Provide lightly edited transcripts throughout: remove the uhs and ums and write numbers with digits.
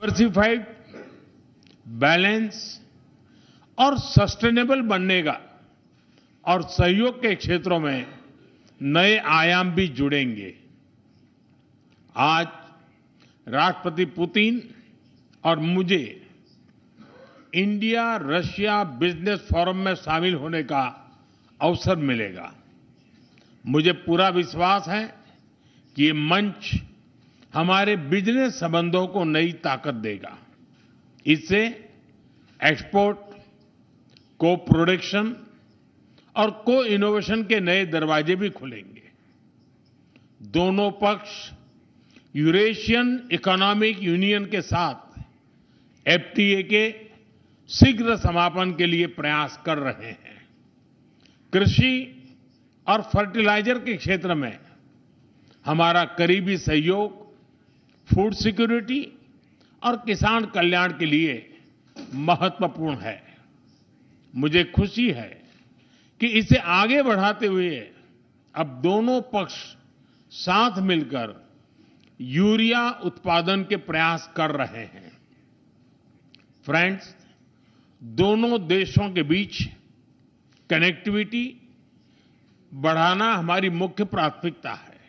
Diversified, balance और sustainable बनने का और सहयोग के क्षेत्रों में नए आयाम भी जुड़ेंगे। आज राष्ट्रपति पुतिन और मुझे इंडिया रशिया बिजनेस फोरम में शामिल होने का अवसर मिलेगा। मुझे पूरा विश्वास है कि ये मंच हमारे बिजनेस संबंधों को नई ताकत देगा। इससे एक्सपोर्ट, को प्रोडक्शन और को इनोवेशन के नए दरवाजे भी खुलेंगे। दोनों पक्ष यूरेशियन इकोनॉमिक यूनियन के साथ एफटीए के शीघ्र समापन के लिए प्रयास कर रहे हैं। कृषि और फर्टिलाइजर के क्षेत्र में हमारा करीबी सहयोग फूड सिक्योरिटी और किसान कल्याण के लिए महत्वपूर्ण है। मुझे खुशी है कि इसे आगे बढ़ाते हुए अब दोनों पक्ष साथ मिलकर यूरिया उत्पादन के प्रयास कर रहे हैं। फ्रेंड्स, दोनों देशों के बीच कनेक्टिविटी बढ़ाना हमारी मुख्य प्राथमिकता है।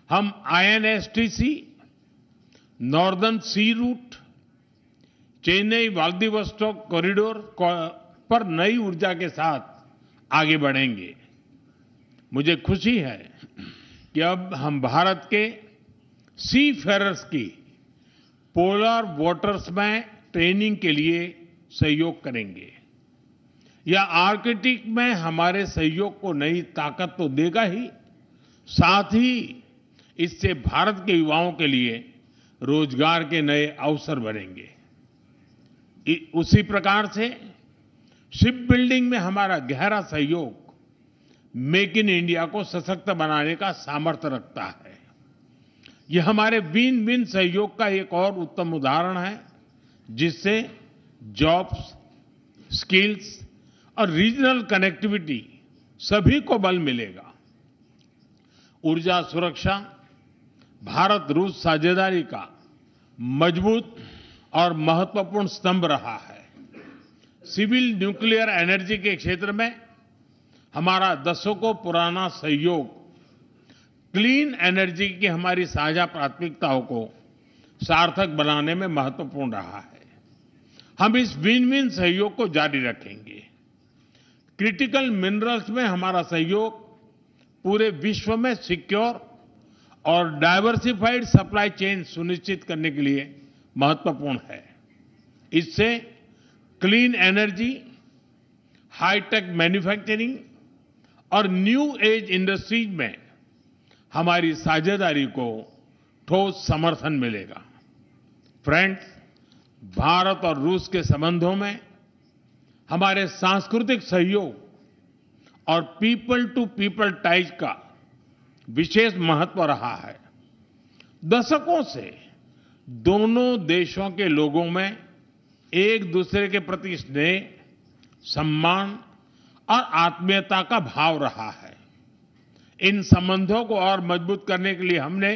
हम आईएनएसटीसी, नॉर्दर्न सी रूट, चेन्नई व्लादिवोस्टोक कॉरिडोर पर नई ऊर्जा के साथ आगे बढ़ेंगे। मुझे खुशी है कि अब हम भारत के सी फेरर्स की पोलर वाटर्स में ट्रेनिंग के लिए सहयोग करेंगे। यह आर्कटिक में हमारे सहयोग को नई ताकत तो देगा ही, साथ ही इससे भारत के युवाओं के लिए रोजगार के नए अवसर बनेंगे। उसी प्रकार से शिप बिल्डिंग में हमारा गहरा सहयोग मेक इन इंडिया को सशक्त बनाने का सामर्थ्य रखता है। यह हमारे विन विन सहयोग का एक और उत्तम उदाहरण है, जिससे जॉब्स, स्किल्स और रीजनल कनेक्टिविटी सभी को बल मिलेगा। ऊर्जा सुरक्षा भारत रूस साझेदारी का मजबूत और महत्वपूर्ण स्तंभ रहा है। सिविल न्यूक्लियर एनर्जी के क्षेत्र में हमारा दशकों पुराना सहयोग क्लीन एनर्जी की हमारी साझा प्राथमिकताओं को सार्थक बनाने में महत्वपूर्ण रहा है। हम इस विन विन सहयोग को जारी रखेंगे। क्रिटिकल मिनरल्स में हमारा सहयोग पूरे विश्व में सिक्योर और डाइवर्सिफाइड सप्लाई चेन सुनिश्चित करने के लिए महत्वपूर्ण है। इससे क्लीन एनर्जी, हाईटेक मैन्युफैक्चरिंग और न्यू एज इंडस्ट्रीज में हमारी साझेदारी को ठोस समर्थन मिलेगा। फ्रेंड्स, भारत और रूस के संबंधों में हमारे सांस्कृतिक सहयोग और पीपल टू पीपल टाइज का विशेष महत्व रहा है। दशकों से दोनों देशों के लोगों में एक दूसरे के प्रति स्नेह, सम्मान और आत्मीयता का भाव रहा है। इन संबंधों को और मजबूत करने के लिए हमने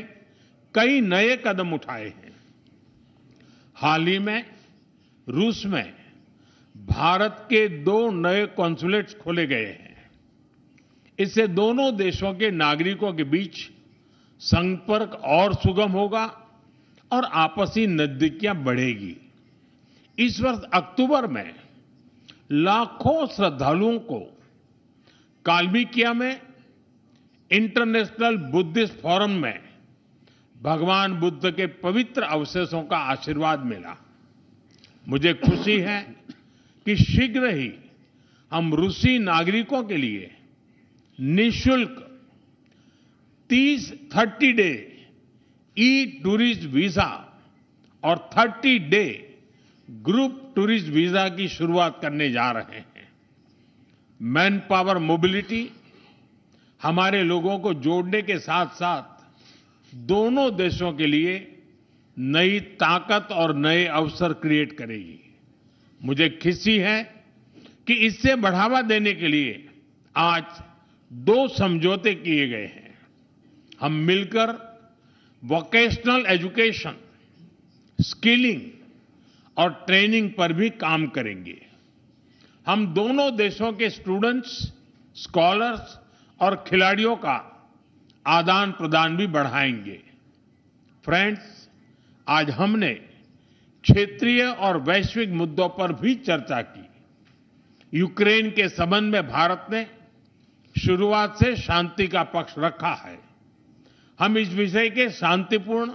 कई नए कदम उठाए हैं। हाल ही में रूस में भारत के 2 नए कॉन्सुलेट्स खोले गए हैं। इससे दोनों देशों के नागरिकों के बीच संपर्क और सुगम होगा और आपसी नजदीकियां बढ़ेगी। इस वर्ष अक्टूबर में लाखों श्रद्धालुओं को काल्बिकिया में इंटरनेशनल बुद्धिस्ट फोरम में भगवान बुद्ध के पवित्र अवशेषों का आशीर्वाद मिला। मुझे खुशी है कि शीघ्र ही हम रूसी नागरिकों के लिए निःशुल्क 30 डे ई टूरिस्ट वीजा और 30 डे ग्रुप टूरिस्ट वीजा की शुरुआत करने जा रहे हैं। मैन पावर मोबिलिटी हमारे लोगों को जोड़ने के साथ साथ दोनों देशों के लिए नई ताकत और नए अवसर क्रिएट करेगी। मुझे खुशी है कि इससे बढ़ावा देने के लिए आज 2 समझौते किए गए हैं। हम मिलकर वोकेशनल एजुकेशन, स्किलिंग और ट्रेनिंग पर भी काम करेंगे। हम दोनों देशों के स्टूडेंट्स, स्कॉलर्स और खिलाड़ियों का आदान प्रदान भी बढ़ाएंगे। फ्रेंड्स, आज हमने क्षेत्रीय और वैश्विक मुद्दों पर भी चर्चा की। यूक्रेन के संबंध में भारत ने शुरुआत से शांति का पक्ष रखा है। हम इस विषय के शांतिपूर्ण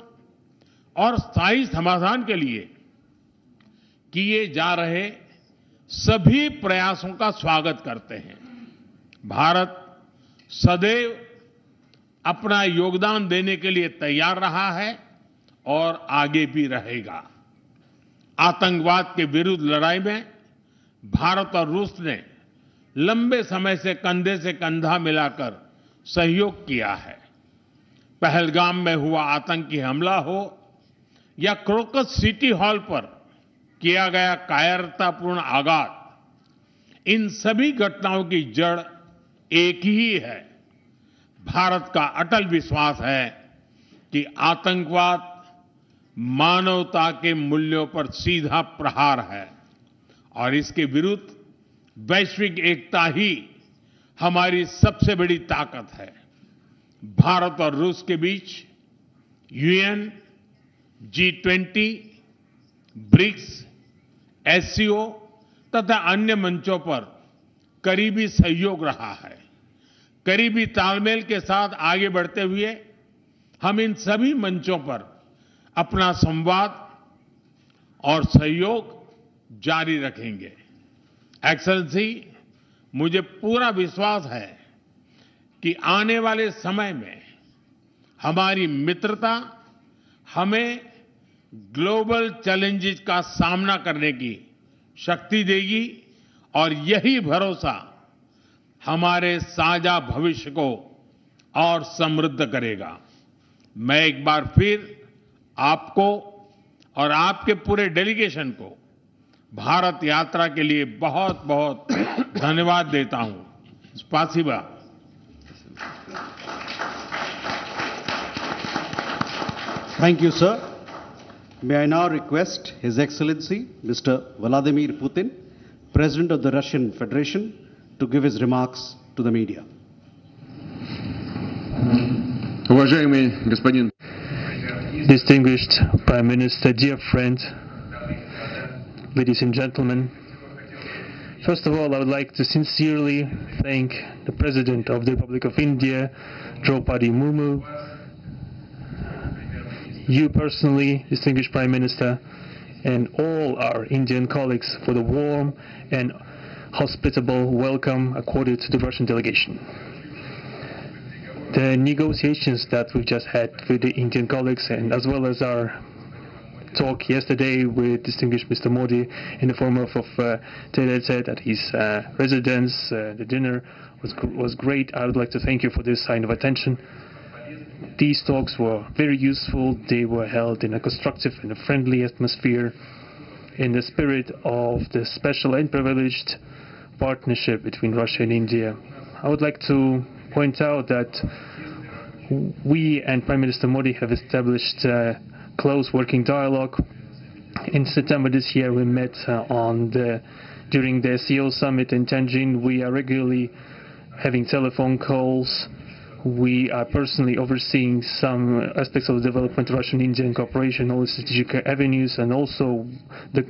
और स्थायी समाधान के लिए किए जा रहे सभी प्रयासों का स्वागत करते हैं। भारत सदैव अपना योगदान देने के लिए तैयार रहा है और आगे भी रहेगा। आतंकवाद के विरुद्ध लड़ाई में भारत और रूस ने लंबे समय से कंधा मिलाकर सहयोग किया है। पहलगाम में हुआ आतंकी हमला हो या क्रोकस सिटी हॉल पर किया गया कायरतापूर्ण आघात, इन सभी घटनाओं की जड़ एक ही है। भारत का अटल विश्वास है कि आतंकवाद मानवता के मूल्यों पर सीधा प्रहार है और इसके विरुद्ध वैश्विक एकता ही हमारी सबसे बड़ी ताकत है। भारत और रूस के बीच यूएन, G20, ब्रिक्स, एससीओ तथा अन्य मंचों पर करीबी सहयोग रहा है। करीबी तालमेल के साथ आगे बढ़ते हुए हम इन सभी मंचों पर अपना संवाद और सहयोग जारी रखेंगे। एक्सेलेंसी, मुझे पूरा विश्वास है कि आने वाले समय में हमारी मित्रता हमें ग्लोबल चैलेंजेस का सामना करने की शक्ति देगी और यही भरोसा हमारे साझा भविष्य को और समृद्ध करेगा। मैं एक बार फिर आपको और आपके पूरे डेलीगेशन को भारत यात्रा के लिए बहुत बहुत धन्यवाद देता हूं। स्पासिबा। Thank you, sir. May I now request His Excellency Mr. Vladimir Putin, President of the Russian Federation, to give his remarks to the media. Уважаемый господин, Distinguished Prime Minister, dear friend, ladies and gentlemen, first of all, I would like to sincerely thank the President of the Republic of India, Draupadi Murmu, you personally, distinguished Prime Minister, and all our Indian colleagues for the warm and hospitable welcome accorded to the Russian delegation. The negotiations that we've just had with the Indian colleagues, and as well as our talk yesterday with distinguished Mr. Modi in the form of tete-a-tete at his residence, the dinner was great. I would like to thank you for this sign of attention. These talks were very useful. They were held in a constructive and a friendly atmosphere in the spirit of the special and privileged partnership between Russia and India. I would like to point out that we and Prime Minister Modi have established a close working dialogue. In September this year, we met during the SEO summit in Tianjin. We are regularly having telephone calls. We are personally overseeing some aspects of the development of Russian-Indian cooperation, all the strategic avenues, and also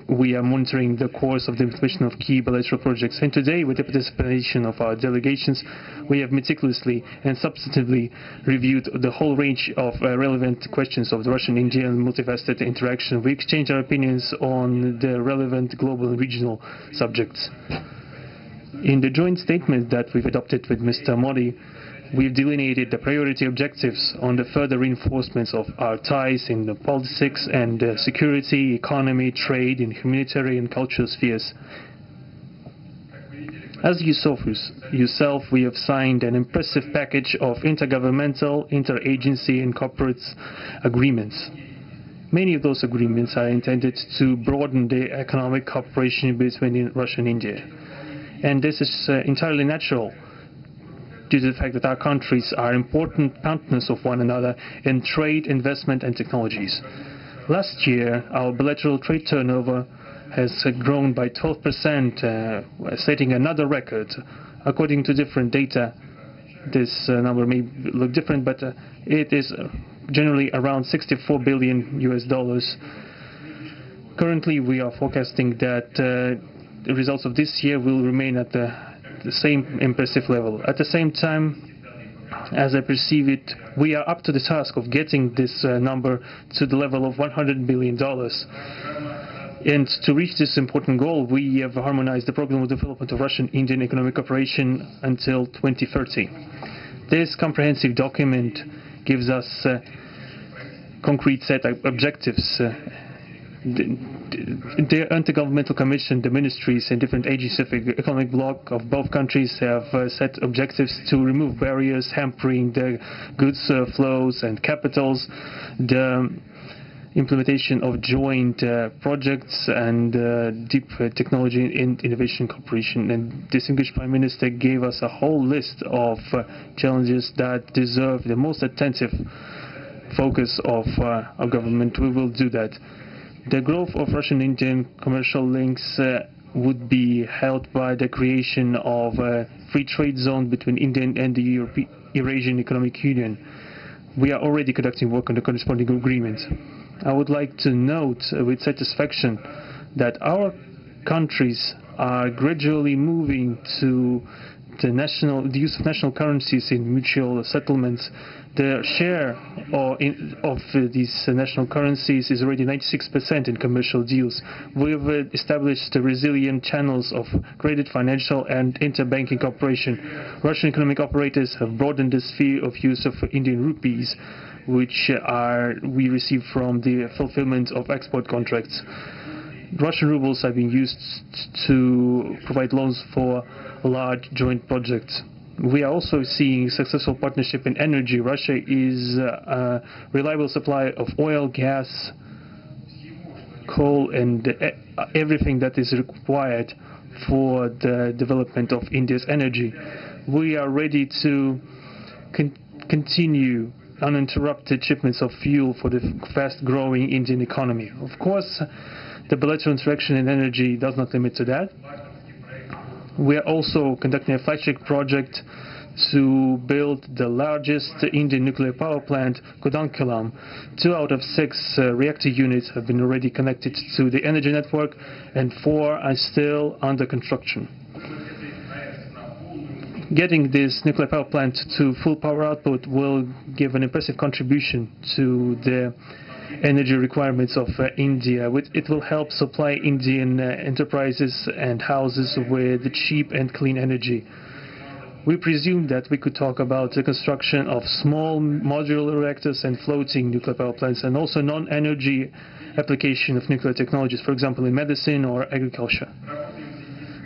we are monitoring the course of the implementation of key bilateral projects. And today, with the participation of our delegations, we have meticulously and substantively reviewed the whole range of relevant questions of the Russian-Indian multifaceted interaction. We exchange our opinions on the relevant global and regional subjects. In the joint statement that we've adopted with Mr. Modi, we've delineated the priority objectives on the further reinforcements of our ties in the politics and security, economy, trade, and humanitarian and cultural spheres. As you saw for yourself, we have signed an impressive package of intergovernmental, interagency, and corporate agreements. Many of those agreements are intended to broaden the economic cooperation between Russia and India. And this is entirely natural, due to the fact that our countries are important partners of one another in trade, investment, and technologies. Last year, our bilateral trade turnover has grown by 12%, setting another record. According to different data, this number may look different, but it is generally around $64 billion. Currently, we are forecasting that the results of this year will remain at the same impressive level. At the same time, as I perceive it, we are up to the task of getting this number to the level of $100 billion. And to reach this important goal, we have harmonized the program of development of Russian-Indian economic cooperation until 2030. This comprehensive document gives us concrete set of objectives. The Intergovernmental Commission, the ministries and different agencies of the economic bloc of both countries have set objectives to remove barriers hampering the goods flows and capitals, the implementation of joint projects and deep technology and innovation cooperation. And distinguished Prime Minister gave us a whole list of challenges that deserve the most attentive focus of our government. We will do that. The growth of Russian-Indian commercial links would be helped by the creation of a free trade zone between India and the Eurasian Economic Union. We are already conducting work on the corresponding agreement. I would like to note with satisfaction that our countries are gradually moving to the use of national currencies in mutual settlements. The share of these national currencies is already 96% in commercial deals. We have established resilient channels of credit, financial and interbanking cooperation. Russian economic operators have broadened the sphere of use of Indian rupees, which we receive from the fulfillment of export contracts. Russian rubles are being used to provide loans for large joint projects. We are also seeing successful partnership in energy. Russia is a reliable supplier of oil, gas, coal and everything that is required for the development of India's energy. We are ready to continue uninterrupted shipments of fuel for the fast-growing Indian economy. Of course, the bilateral interaction in energy does not limit to that. We are also conducting a flagship project to build the largest Indian nuclear power plant, Kudankulam. 2 out of 6 reactor units have been already connected to the energy network and 4 are still under construction. Getting this nuclear power plant to full power output will give an impressive contribution to the energy requirements of India. It will help supply Indian enterprises and houses with cheap and clean energy. We presume that we could talk about the construction of small modular reactors and floating nuclear power plants, and also non-energy application of nuclear technologies, for example in medicine or agriculture.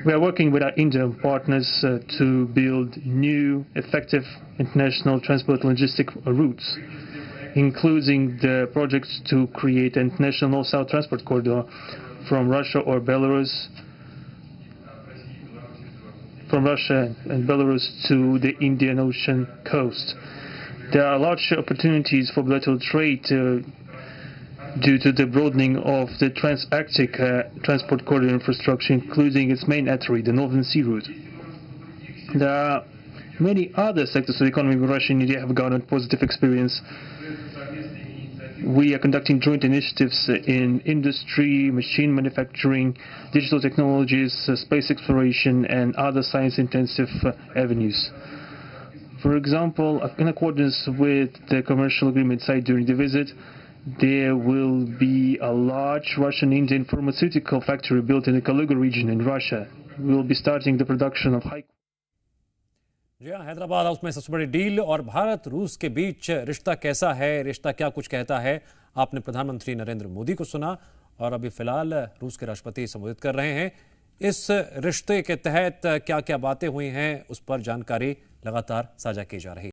We are working with our Indian partners to build new, effective international transport logistic routes, including the projects to create an international north-south transport corridor from Russia and Belarus to the Indian Ocean coast. There are large opportunities for bilateral trade due to the broadening of the trans-Arctic transport corridor infrastructure, including its main artery, the Northern Sea Route. There are many other sectors of the economy where Russia and India have garnered positive experience. We are conducting joint initiatives in industry, machine manufacturing, digital technologies, space exploration, and other science-intensive avenues. For example, in accordance with the commercial agreement signed during the visit, there will be a large Russian-Indian pharmaceutical factory built in the Kaluga region in Russia. We will be starting the production of high. जी हाँ, Hyderabad house में सबसे बड़ी deal और भारत रूस के बीच रिश्ता कैसा है, रिश्ता क्या कुछ कहता है, आपने प्रधानमंत्री नरेंद्र मोदी को सुना और अभी फिलहाल रूस के राष्ट्रपति संबोधित कर रहे हैं। इस रिश्ते के तहत क्या क्या बातें हुई हैं उस पर जानकारी लगातार साझा की जा रही है।